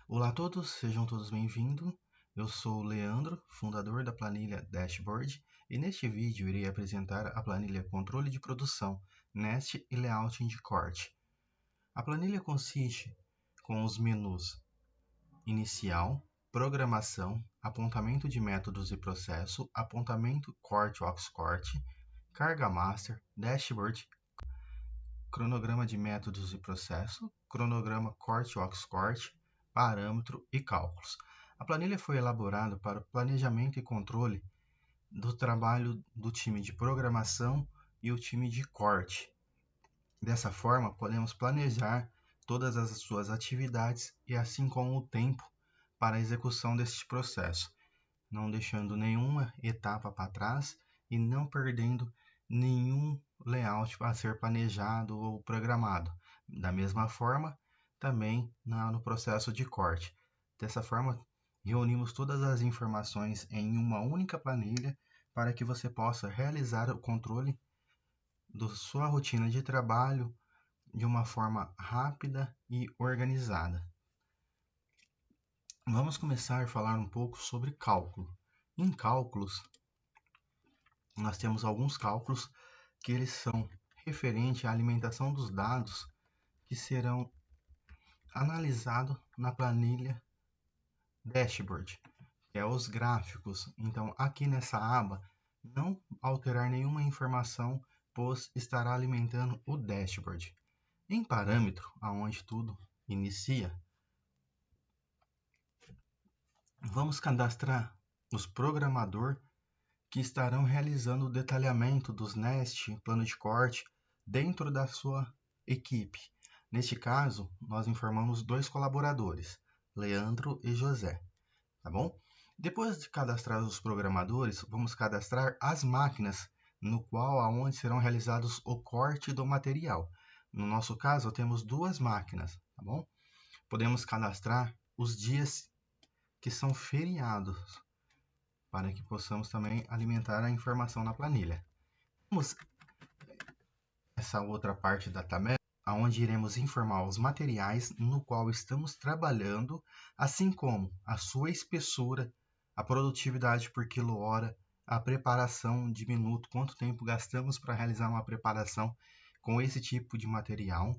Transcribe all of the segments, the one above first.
Olá a todos, sejam todos bem-vindos. Eu sou o Leandro, fundador da planilha Dashboard, e neste vídeo irei apresentar a planilha Controle de Produção, Nest e Layout de Corte. A planilha consiste com os menus Inicial, Programação, Apontamento de métodos e processo, Apontamento Corte-Aux-Corte, Carga Master, Dashboard, Cronograma de métodos e processo, Cronograma Corte-Aux-Corte, Parâmetro e cálculos. A planilha foi elaborada para o planejamento e controle do trabalho do time de programação e o time de corte. Dessa forma, podemos planejar todas as suas atividades e assim como o tempo para a execução deste processo, não deixando nenhuma etapa para trás e não perdendo nenhum layout a ser planejado ou programado. Da mesma forma, também no processo de corte. Dessa forma, reunimos todas as informações em uma única planilha para que você possa realizar o controle da sua rotina de trabalho de uma forma rápida e organizada. Vamos começar a falar um pouco sobre cálculo. Em cálculos, nós temos alguns cálculos que eles são referentes à alimentação dos dados que serão analisados na planilha Dashboard, que é os gráficos. Então, aqui nessa aba, não alterar nenhuma informação, pois estará alimentando o Dashboard. Em parâmetro, aonde tudo inicia, vamos cadastrar os programadores que estarão realizando o detalhamento dos Nest, plano de corte, dentro da sua equipe. Neste caso, nós informamos dois colaboradores, Leandro e José, tá bom? Depois de cadastrar os programadores, vamos cadastrar as máquinas no qual aonde serão realizados o corte do material. No nosso caso, temos duas máquinas, tá bom? Podemos cadastrar os dias que são feriados, para que possamos também alimentar a informação na planilha. Vamos essa outra parte da tabela, onde iremos informar os materiais no qual estamos trabalhando, assim como a sua espessura, a produtividade por quilo-hora, a preparação de minuto, quanto tempo gastamos para realizar uma preparação com esse tipo de material,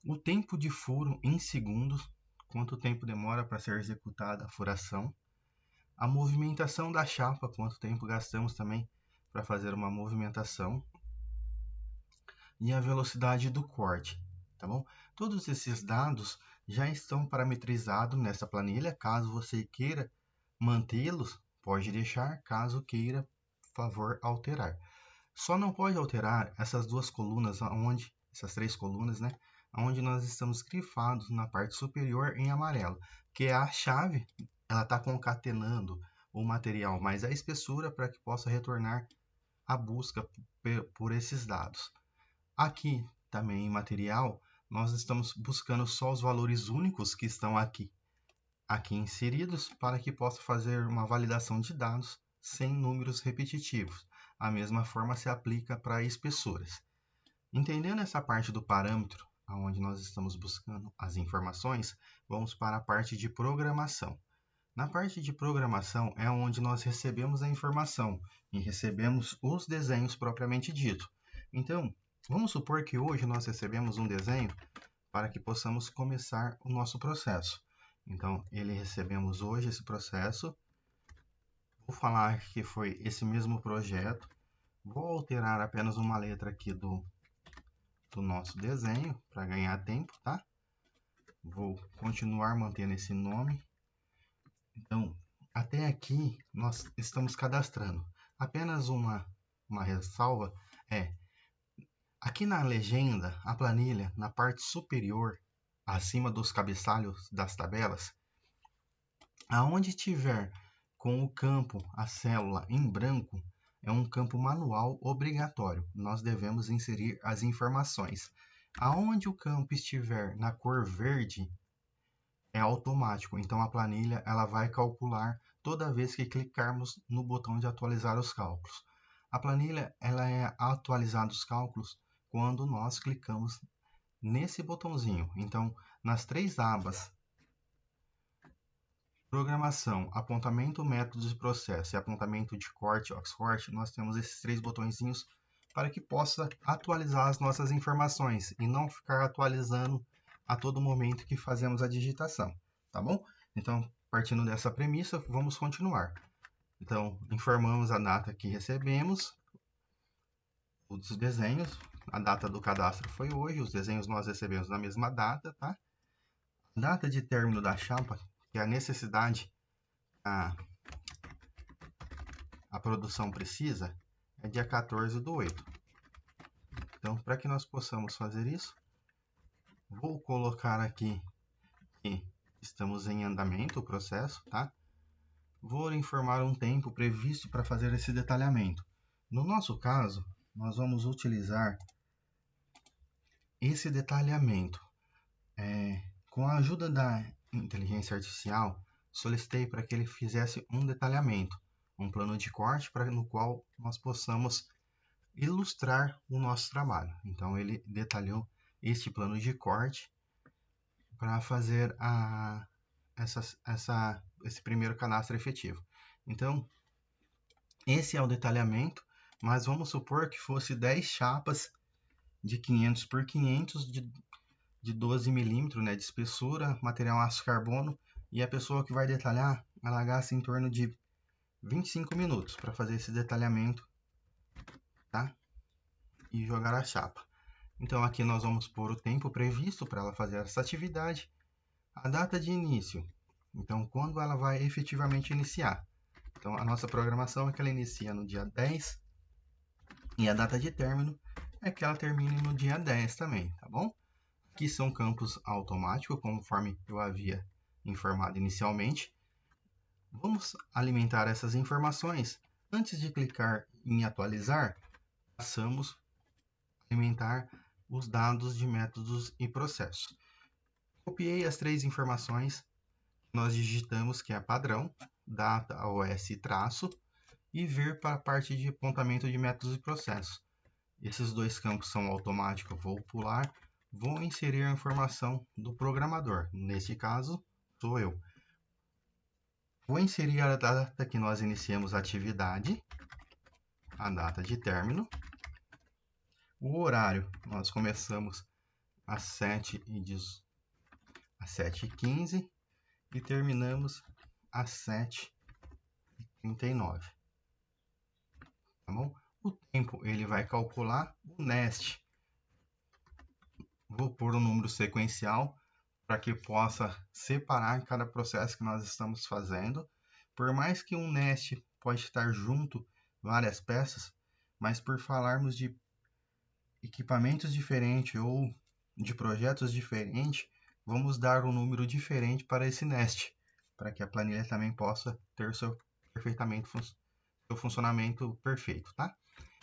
o tempo de furo em segundos, quanto tempo demora para ser executada a furação, a movimentação da chapa, quanto tempo gastamos também para fazer uma movimentação, e a velocidade do corte, tá bom? Todos esses dados já estão parametrizados nessa planilha. Caso você queira mantê-los, pode deixar. Caso queira, favor alterar. Só não pode alterar essas duas colunas, essas três colunas, né? Onde nós estamos grifados na parte superior em amarelo, que é a chave. Ela está concatenando o material mais a espessura para que possa retornar a busca por esses dados. Aqui também em material, nós estamos buscando só os valores únicos que estão aqui inseridos para que possa fazer uma validação de dados sem números repetitivos. A mesma forma se aplica para espessuras. Entendendo essa parte do parâmetro, onde nós estamos buscando as informações, vamos para a parte de programação. Na parte de programação é onde nós recebemos a informação e recebemos os desenhos propriamente dito. Então, vamos supor que hoje nós recebemos um desenho para que possamos começar o nosso processo. Então, recebemos hoje esse processo. Vou falar que foi esse mesmo projeto. Vou alterar apenas uma letra aqui do nosso desenho para ganhar tempo, tá? Vou continuar mantendo esse nome. Então, até aqui nós estamos cadastrando. Apenas uma ressalva é: aqui na legenda, a planilha, na parte superior, acima dos cabeçalhos das tabelas, aonde tiver com o campo, a célula em branco, é um campo manual obrigatório. Nós devemos inserir as informações. Aonde o campo estiver na cor verde, é automático. Então a planilha ela vai calcular toda vez que clicarmos no botão de atualizar os cálculos. A planilha ela é atualizada os cálculos quando nós clicamos nesse botãozinho. Então, nas três abas programação, apontamento, métodos e processo e apontamento de corte, Oxford, nós temos esses 3 botõezinhos para que possa atualizar as nossas informações e não ficar atualizando a todo momento que fazemos a digitação, tá bom? Então, partindo dessa premissa, vamos continuar. Então, informamos a data que recebemos, os desenhos, a data do cadastro foi hoje, os desenhos nós recebemos na mesma data, tá? A data de término da chapa, que é a necessidade a produção precisa, é dia 14/8. Então, para que nós possamos fazer isso, vou colocar aqui que estamos em andamento o processo, tá? Vou informar um tempo previsto para fazer esse detalhamento. No nosso caso, nós vamos utilizar esse detalhamento. Com a ajuda da inteligência artificial, solicitei para que ele fizesse um detalhamento, um plano de corte no qual nós possamos ilustrar o nosso trabalho. Então, ele detalhou este plano de corte para fazer esse primeiro cadastro efetivo. Então, esse é o detalhamento, mas vamos supor que fosse 10 chapas de 500 por 500 de 12 milímetros, né, de espessura, material aço carbono, e a pessoa que vai detalhar, ela gasta em torno de 25 minutos para fazer esse detalhamento, tá? E jogar a chapa. Então, aqui nós vamos pôr o tempo previsto para ela fazer essa atividade, a data de início, então, quando ela vai efetivamente iniciar. Então, a nossa programação é que ela inicia no dia 10 e a data de término é que ela termine no dia 10 também, tá bom? Aqui são campos automáticos, conforme eu havia informado inicialmente. Vamos alimentar essas informações. Antes de clicar em atualizar, passamos a alimentar os dados de métodos e processos. Copiei as 3 informações que nós digitamos, que é padrão, data, OS e traço, e vir para a parte de apontamento de métodos e processos. Esses 2 campos são automáticos, vou pular, vou inserir a informação do programador, neste caso, sou eu. Vou inserir a data que nós iniciamos a atividade, a data de término, o horário, nós começamos às 7h15 e terminamos às 7h39. Tá bom? O tempo ele vai calcular o nest. Vou pôr um número sequencial para que possa separar cada processo que nós estamos fazendo. Por mais que um nest pode estar junto várias peças, mas por falarmos de equipamentos diferentes ou de projetos diferentes, vamos dar um número diferente para esse nest, para que a planilha também possa ter seu funcionamento perfeito, tá?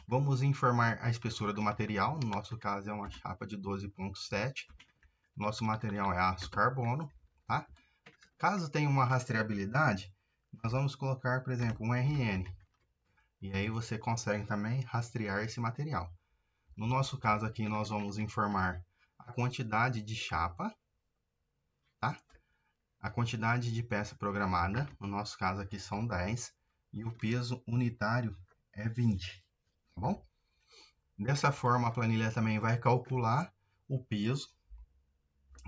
Vamos informar a espessura do material, no nosso caso é uma chapa de 12,7. Nosso material é aço carbono, tá? Caso tenha uma rastreabilidade, nós vamos colocar, por exemplo, um RN. E aí você consegue também rastrear esse material. No nosso caso aqui, nós vamos informar a quantidade de chapa, tá? A quantidade de peça programada, no nosso caso aqui são 10, e o peso unitário é 20, tá bom? Dessa forma, a planilha também vai calcular o peso,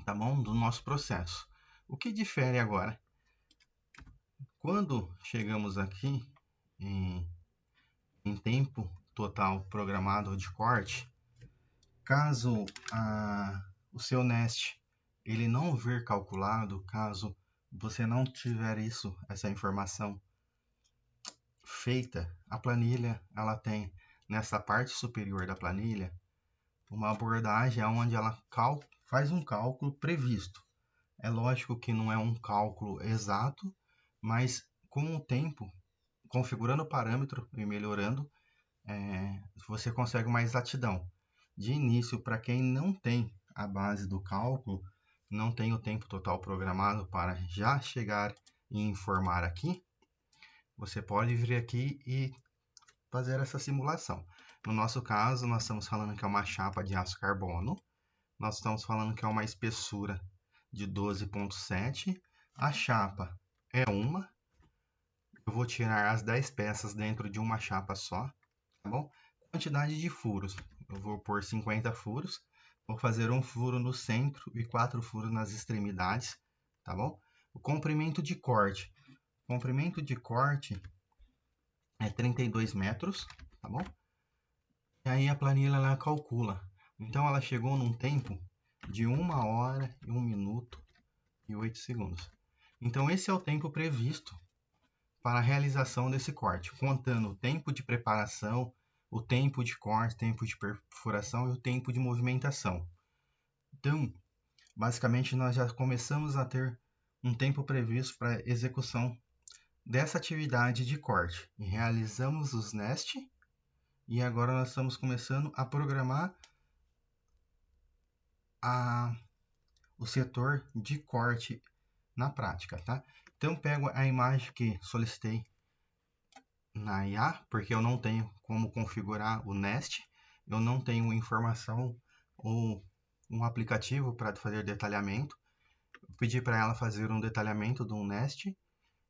tá bom, do nosso processo. O que difere agora? Quando chegamos aqui em tempo total programado de corte, caso o seu nest ele não vir calculado, caso você não tiver essa informação feita, a planilha ela tem nessa parte superior da planilha uma abordagem onde ela faz um cálculo previsto. É lógico que não é um cálculo exato, mas com o tempo, configurando o parâmetro e melhorando, você consegue uma exatidão. De início, para quem não tem a base do cálculo, não tem o tempo total programado para já chegar e informar aqui, você pode vir aqui e fazer essa simulação. No nosso caso, nós estamos falando que é uma chapa de aço carbono, nós estamos falando que é uma espessura de 12,7, a chapa é uma. Eu vou tirar as 10 peças dentro de uma chapa só, tá bom? Quantidade de furos, eu vou pôr 50 furos. Vou fazer um furo no centro e 4 furos nas extremidades, tá bom? O comprimento de corte. O comprimento de corte é 32 metros, tá bom? E aí a planilha ela calcula. Então ela chegou num tempo de 1 hora e 1 minuto e 8 segundos. Então esse é o tempo previsto para a realização desse corte, contando o tempo de preparação, o tempo de corte, tempo de perfuração e o tempo de movimentação. Então, basicamente, nós já começamos a ter um tempo previsto para a execução dessa atividade de corte. E realizamos os nest e agora nós estamos começando a programar o setor de corte na prática, tá? Então, pego a imagem que solicitei na IA, porque eu não tenho como configurar o Nest, eu não tenho informação ou um aplicativo para fazer detalhamento. Eu pedi para ela fazer um detalhamento do Nest,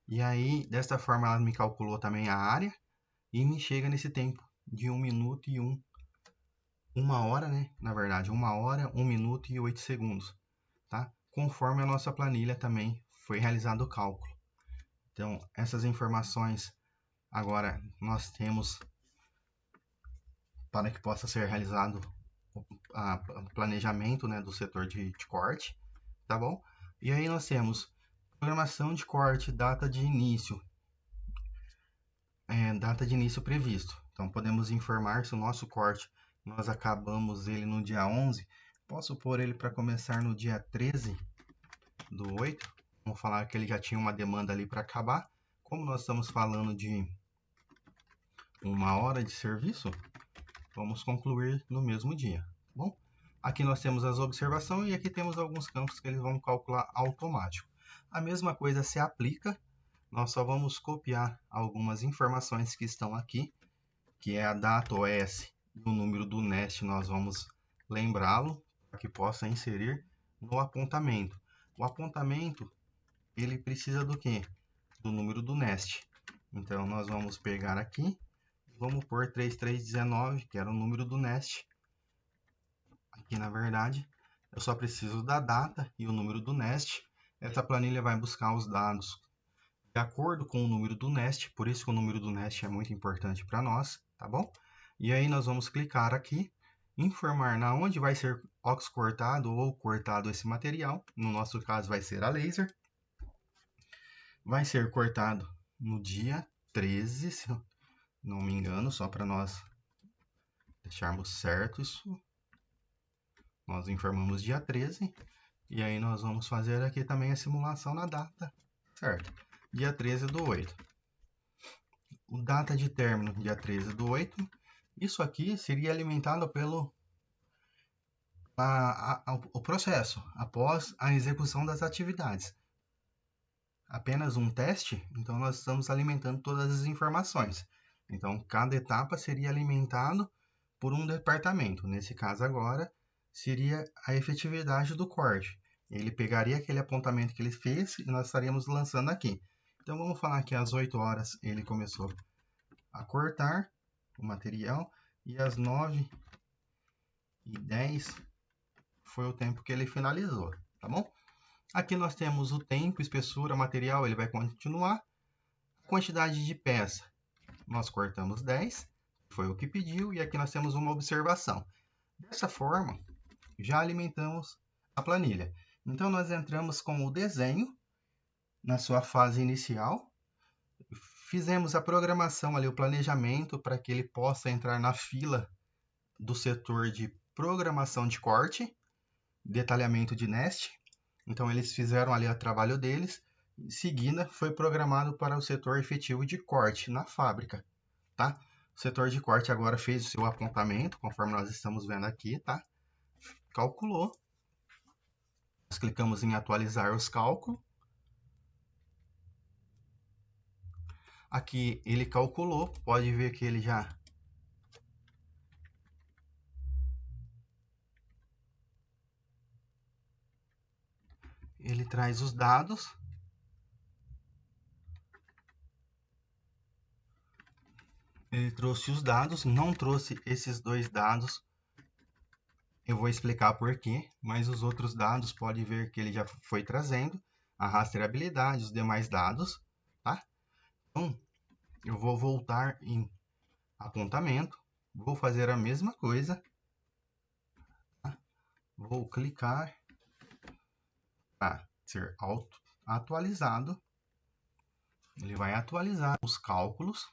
e aí, desta forma, ela me calculou também a área, e me chega nesse tempo de 1 minuto e 1 hora, né? Na verdade, 1 hora, 1 minuto e 8 segundos, tá? Conforme a nossa planilha também foi realizado o cálculo. Então, essas informações agora nós temos para que possa ser realizado o planejamento, né, do setor de corte, tá bom? E aí nós temos programação de corte, data de início previsto. Então podemos informar se o nosso corte nós acabamos ele no dia 11, posso pôr ele para começar no dia 13/8. Vamos falar que ele já tinha uma demanda ali para acabar. Como nós estamos falando de 1 hora de serviço, vamos concluir no mesmo dia, tá bom? Aqui nós temos as observações e aqui temos alguns campos que eles vão calcular automático. A mesma coisa se aplica, nós só vamos copiar algumas informações que estão aqui, que é a data OS e o número do nest, nós vamos lembrá-lo para que possa inserir no apontamento. O apontamento, ele precisa do quê? Do número do nest. Então, nós vamos pegar aqui, vamos pôr 3319, que era o número do nest. Aqui, na verdade, eu só preciso da data e o número do nest. Essa planilha vai buscar os dados de acordo com o número do nest, por isso que o número do nest é muito importante para nós, tá bom? E aí nós vamos clicar aqui, informar na onde vai ser ox cortado ou cortado esse material. No nosso caso vai ser a laser. Vai ser cortado no dia 13, se eu não me engano, só para nós deixarmos certo isso. Nós informamos dia 13 e aí nós vamos fazer aqui também a simulação na data, certo? Dia 13/8. O data de término, dia 13/8. Isso aqui seria alimentado pelo o processo, após a execução das atividades. Apenas um teste, então nós estamos alimentando todas as informações. Então, cada etapa seria alimentado por um departamento. Nesse caso agora, seria a efetividade do corte. Ele pegaria aquele apontamento que ele fez e nós estaríamos lançando aqui. Então, vamos falar que às 8 horas ele começou a cortar o material e às 9h10 foi o tempo que ele finalizou, tá bom? Aqui nós temos o tempo, espessura, material, ele vai continuar. Quantidade de peça, nós cortamos 10, foi o que pediu, e aqui nós temos uma observação. Dessa forma, já alimentamos a planilha. Então, nós entramos com o desenho na sua fase inicial, fizemos a programação ali, o planejamento para que ele possa entrar na fila do setor de programação de corte, detalhamento de nest. Então, eles fizeram ali o trabalho deles. Em seguida, foi programado para o setor efetivo de corte na fábrica, tá? O setor de corte agora fez o seu apontamento, conforme nós estamos vendo aqui, tá? Calculou. Nós clicamos em atualizar os cálculos. Aqui ele calculou, pode ver que ele já traz os dados. Ele trouxe os dados, não trouxe esses dois dados. Eu vou explicar por quê, mas os outros dados pode ver que ele já foi trazendo a rastreabilidade, os demais dados, tá? Então, eu vou voltar em apontamento, vou fazer a mesma coisa, tá? Vou clicar para ser atualizado. Ele vai atualizar os cálculos.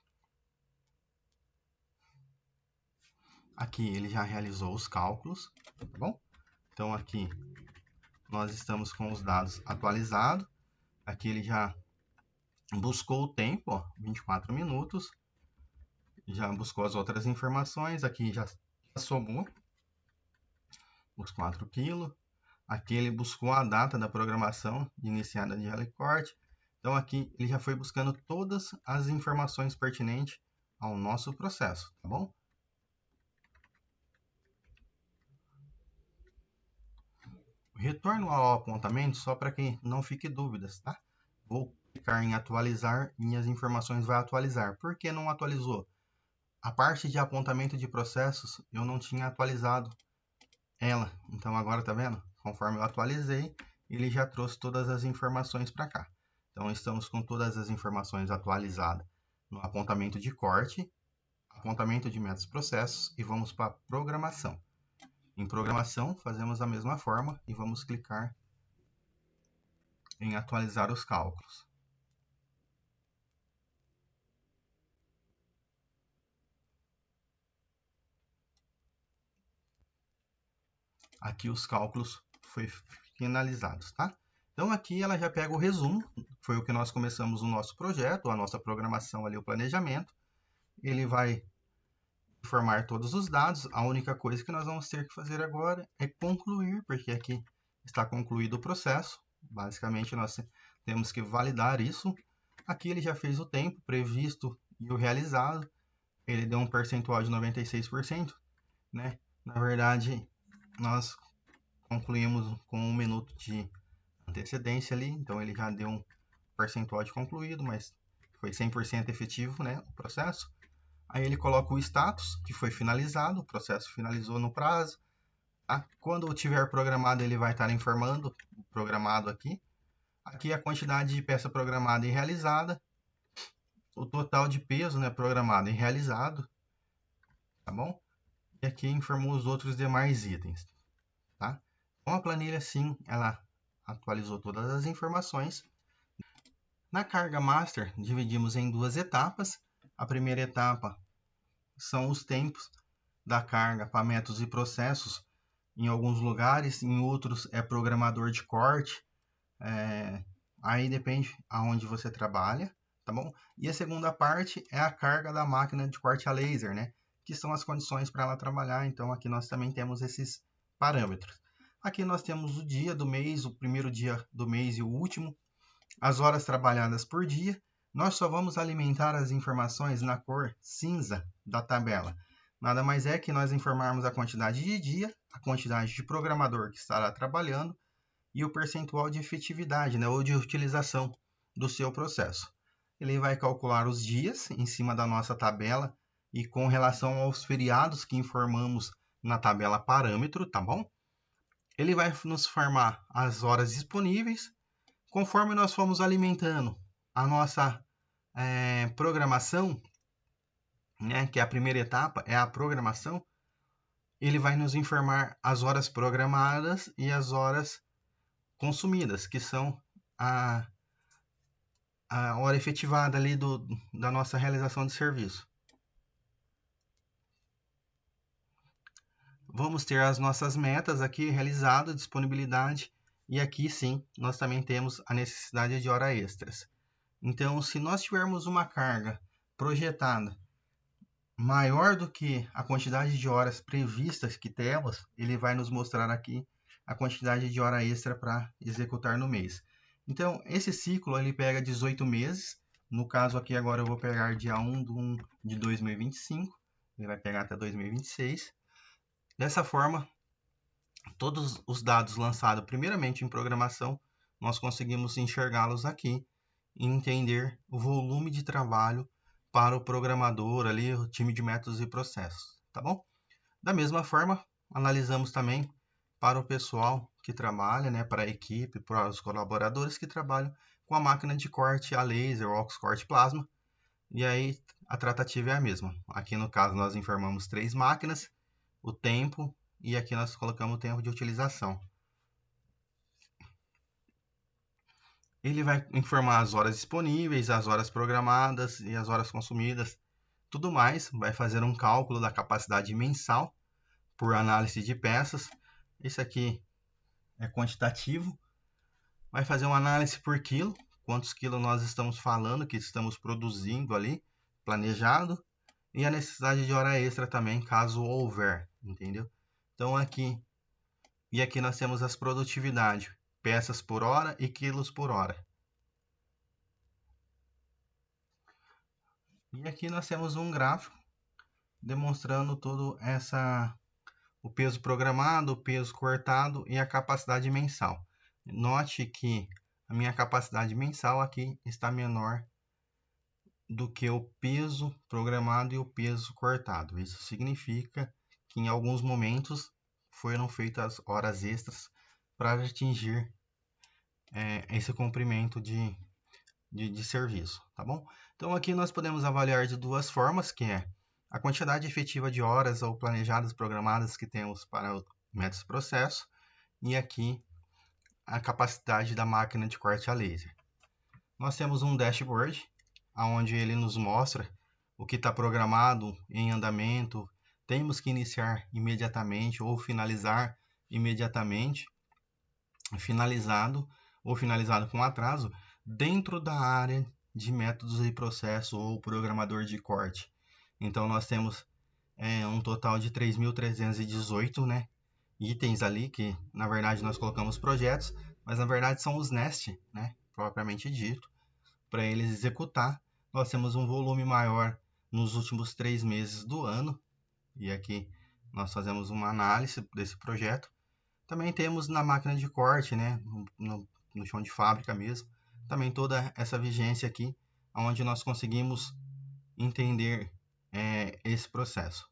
Aqui ele já realizou os cálculos, tá bom? Então aqui nós estamos com os dados atualizados. Aqui ele já buscou o tempo, ó, 24 minutos. Já buscou as outras informações. Aqui já somou os 4 quilos. Aqui ele buscou a data da programação iniciada de recorte. Então aqui ele já foi buscando todas as informações pertinentes ao nosso processo, tá bom? Retorno ao apontamento só para que não fique dúvidas, tá? Vou clicar em atualizar e as informações vai atualizar. Por que não atualizou? A parte de apontamento de processos eu não tinha atualizado ela. Então agora tá vendo? Conforme eu atualizei, ele já trouxe todas as informações para cá. Então estamos com todas as informações atualizadas no apontamento de corte, apontamento de métodos processos e vamos para programação. Em programação, fazemos da mesma forma e vamos clicar em atualizar os cálculos. Aqui os cálculos foram finalizados, tá? Então aqui ela já pega o resumo, foi o que nós começamos o nosso projeto, a nossa programação ali, o planejamento. Ele vai informar todos os dados, a única coisa que nós vamos ter que fazer agora é concluir, porque aqui está concluído o processo. Basicamente nós temos que validar isso. Aqui ele já fez o tempo previsto e o realizado. Ele deu um percentual de 96%, né? Na verdade, nós concluímos com 1 minuto de antecedência ali, então ele já deu um percentual de concluído, mas foi 100% efetivo, né, o processo. Aí ele coloca o status, que foi finalizado, o processo finalizou no prazo. Tá? Quando tiver programado, ele vai estar informando o programado aqui. Aqui a quantidade de peça programada e realizada, o total de peso, né, programado e realizado, tá bom? E aqui informou os outros demais itens, tá? Com a planilha, sim, ela atualizou todas as informações. Na carga master, dividimos em duas etapas. A primeira etapa são os tempos da carga para métodos e processos. Em alguns lugares, em outros é programador de corte. Aí depende aonde você trabalha, tá bom? E a segunda parte é a carga da máquina de corte a laser, né? Que são as condições para ela trabalhar. Então aqui nós também temos esses parâmetros. Aqui nós temos o dia do mês, o primeiro dia do mês e o último, as horas trabalhadas por dia. Nós só vamos alimentar as informações na cor cinza da tabela. Nada mais é que nós informarmos a quantidade de dia, a quantidade de programador que estará trabalhando e o percentual de efetividade, né, ou de utilização do seu processo. Ele vai calcular os dias em cima da nossa tabela e com relação aos feriados que informamos na tabela parâmetro, tá bom? Ele vai nos formar as horas disponíveis. Conforme nós formos alimentando a nossa programação, né, que é a primeira etapa, é a programação, ele vai nos informar as horas programadas e as horas consumidas, que são a hora efetivada ali da nossa realização de serviço. Vamos ter as nossas metas aqui realizadas, disponibilidade, e aqui sim, nós também temos a necessidade de horas extras. Então, se nós tivermos uma carga projetada maior do que a quantidade de horas previstas que temos, ele vai nos mostrar aqui a quantidade de hora extra para executar no mês. Então, esse ciclo ele pega 18 meses. No caso aqui agora eu vou pegar dia 1 de 1 de 2025. Ele vai pegar até 2026. Dessa forma, todos os dados lançados primeiramente em programação, nós conseguimos enxergá-los aqui e entender o volume de trabalho para o programador ali, o time de métodos e processos, tá bom? Da mesma forma, analisamos também para o pessoal que trabalha, né, para a equipe, para os colaboradores que trabalham com a máquina de corte a laser, o Oxcorte Plasma, e aí a tratativa é a mesma. Aqui no caso nós informamos 3 máquinas, o tempo, e aqui nós colocamos o tempo de utilização. Ele vai informar as horas disponíveis, as horas programadas e as horas consumidas, tudo mais. Vai fazer um cálculo da capacidade mensal por análise de peças. Isso aqui é quantitativo. Vai fazer uma análise por quilo, quantos quilos nós estamos falando que estamos produzindo ali, planejado, e a necessidade de hora extra também, caso houver, entendeu? Então aqui nós temos as produtividades, peças por hora e quilos por hora. E aqui nós temos um gráfico demonstrando todo o peso programado, o peso cortado e a capacidade mensal. Note que a minha capacidade mensal aqui está menor do que o peso programado e o peso cortado. Isso significa que em alguns momentos foram feitas horas extras para atingir esse comprimento de serviço, tá bom? Então aqui nós podemos avaliar de duas formas, que é a quantidade efetiva de horas ou planejadas programadas que temos para o método processo, e aqui a capacidade da máquina de corte a laser. Nós temos um dashboard, onde ele nos mostra o que está programado em andamento, temos que iniciar imediatamente ou finalizar imediatamente, finalizado ou finalizado com atraso, dentro da área de métodos e processos ou programador de corte. Então nós temos um total de 3.318, né, itens ali, que na verdade nós colocamos projetos, mas na verdade são os nest, né, propriamente dito, para eles executar. Nós temos um volume maior nos últimos 3 meses do ano, e aqui nós fazemos uma análise desse projeto. Também temos na máquina de corte, né, no chão de fábrica mesmo, também toda essa vigência aqui, onde nós conseguimos entender esse processo,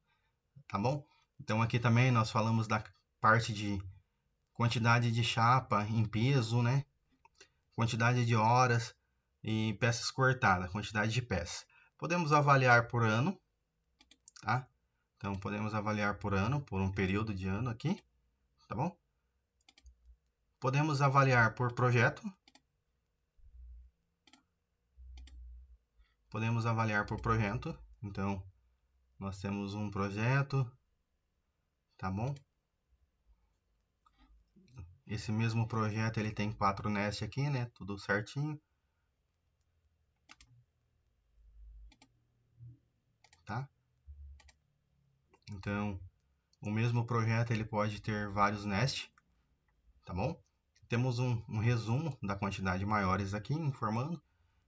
tá bom? Então aqui também nós falamos da parte de quantidade de chapa em peso, né, quantidade de horas e peças cortadas, quantidade de peças. Podemos avaliar por ano, tá? Então podemos avaliar por ano, por um período de ano aqui, tá bom? Podemos avaliar por projeto. Podemos avaliar por projeto. Então, nós temos um projeto, tá bom? Esse mesmo projeto, ele tem 4 nest aqui, né? Tudo certinho. Tá? Então, o mesmo projeto, ele pode ter vários nest, tá bom? Temos um resumo da quantidade maiores aqui, informando.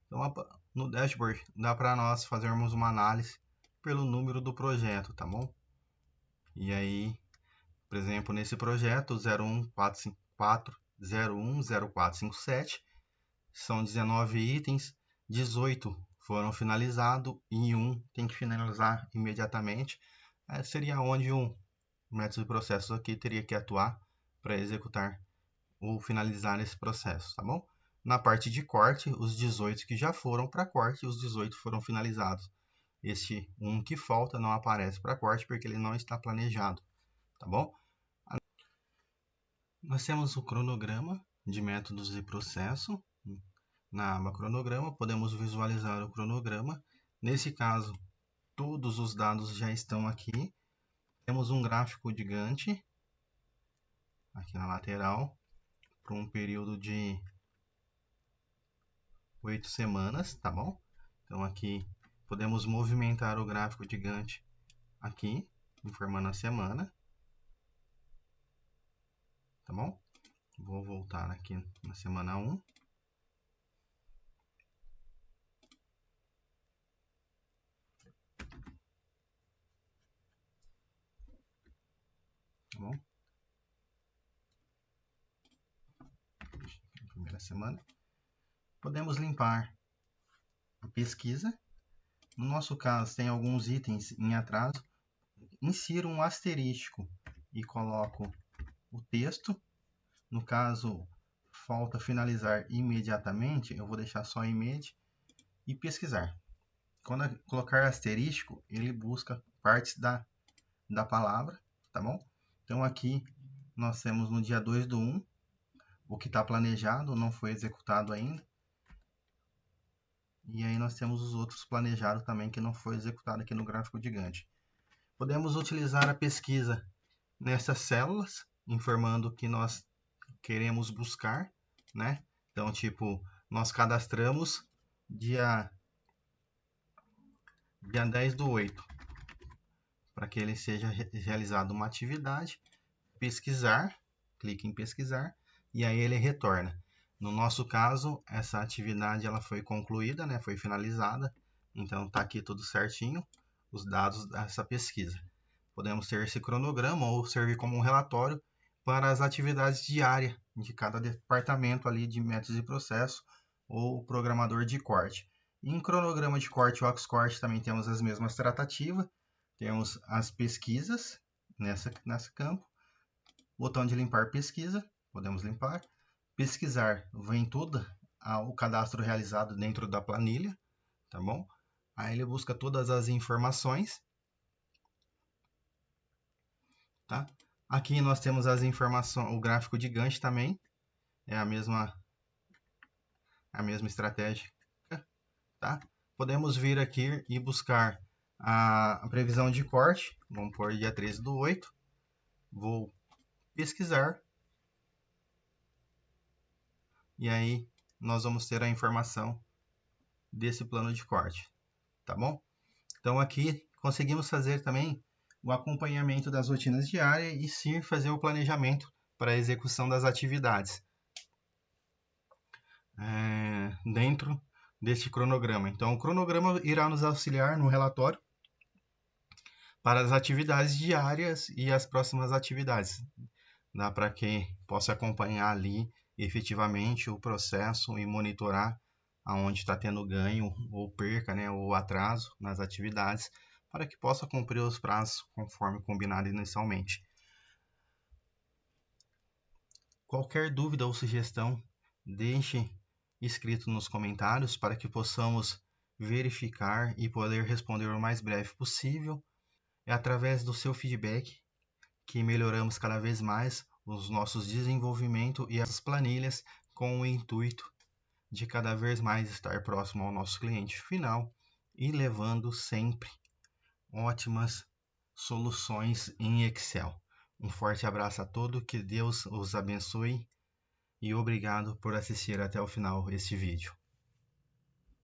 Então, no dashboard, dá para nós fazermos uma análise pelo número do projeto, tá bom? E aí, por exemplo, nesse projeto 010457 são 19 itens, 18 foram finalizados e um tem que finalizar imediatamente. Seria onde um método de processo aqui teria que atuar para executar ou finalizar esse processo, tá bom? Na parte de corte, os 18 que já foram para corte, os 18 foram finalizados. Este um que falta não aparece para corte porque ele não está planejado, tá bom? Nós temos o cronograma de métodos e processo. Na aba cronograma, podemos visualizar o cronograma. Nesse caso, todos os dados já estão aqui. Temos um gráfico de Gantt aqui na lateral, para um período de 8 semanas, tá bom? Então aqui podemos movimentar o gráfico de Gantt aqui, informando a semana, tá bom? Vou voltar aqui na semana 1. Tá bom? Primeira semana. Podemos limpar a pesquisa, No nosso caso, tem alguns itens em atraso. Insiro um asterístico e coloco o texto. No caso, falta finalizar imediatamente, eu vou deixar só image e pesquisar. Quando colocar asterístico, ele busca partes da palavra, tá bom? Então aqui nós temos no dia 2/1, o que está planejado, não foi executado ainda. E aí nós temos os outros planejados também que não foi executado aqui no gráfico gigante. Podemos utilizar a pesquisa nessas células, informando que nós queremos buscar, né? Então, tipo, nós cadastramos dia 10/8, para que ele seja realizada uma atividade, pesquisar, clique em pesquisar, e aí ele retorna. No nosso caso, essa atividade ela foi concluída, né? Foi finalizada, então está aqui tudo certinho, os dados dessa pesquisa. Podemos ter esse cronograma ou servir como um relatório para as atividades diárias de cada departamento ali de métodos e processos ou programador de corte. E em cronograma de corte, o Oxcorte, também temos as mesmas tratativas. Temos as pesquisas nesse campo. Botão de limpar pesquisa, podemos limpar. Pesquisar, vem tudo o cadastro realizado dentro da planilha, tá bom? Aí ele busca todas as informações. Tá? Aqui nós temos as informações, o gráfico de Gantt também, é a mesma estratégia. Tá? Podemos vir aqui e buscar a previsão de corte, vamos pôr dia 13/8, vou pesquisar, e aí nós vamos ter a informação desse plano de corte, tá bom? Então aqui conseguimos fazer também o acompanhamento das rotinas diárias e sim fazer o planejamento para a execução das atividades dentro deste cronograma. Então, o cronograma irá nos auxiliar no relatório para as atividades diárias e as próximas atividades. Dá para que possa acompanhar ali efetivamente o processo e monitorar aonde está tendo ganho ou perca, né, ou atraso nas atividades, para que possa cumprir os prazos conforme combinado inicialmente. Qualquer dúvida ou sugestão, deixe escrito nos comentários para que possamos verificar e poder responder o mais breve possível. É através do seu feedback que melhoramos cada vez mais os nossos desenvolvimentos e as planilhas com o intuito de cada vez mais estar próximo ao nosso cliente final e levando sempre ótimas soluções em Excel. Um forte abraço a todos, que Deus os abençoe e obrigado por assistir até o final este vídeo.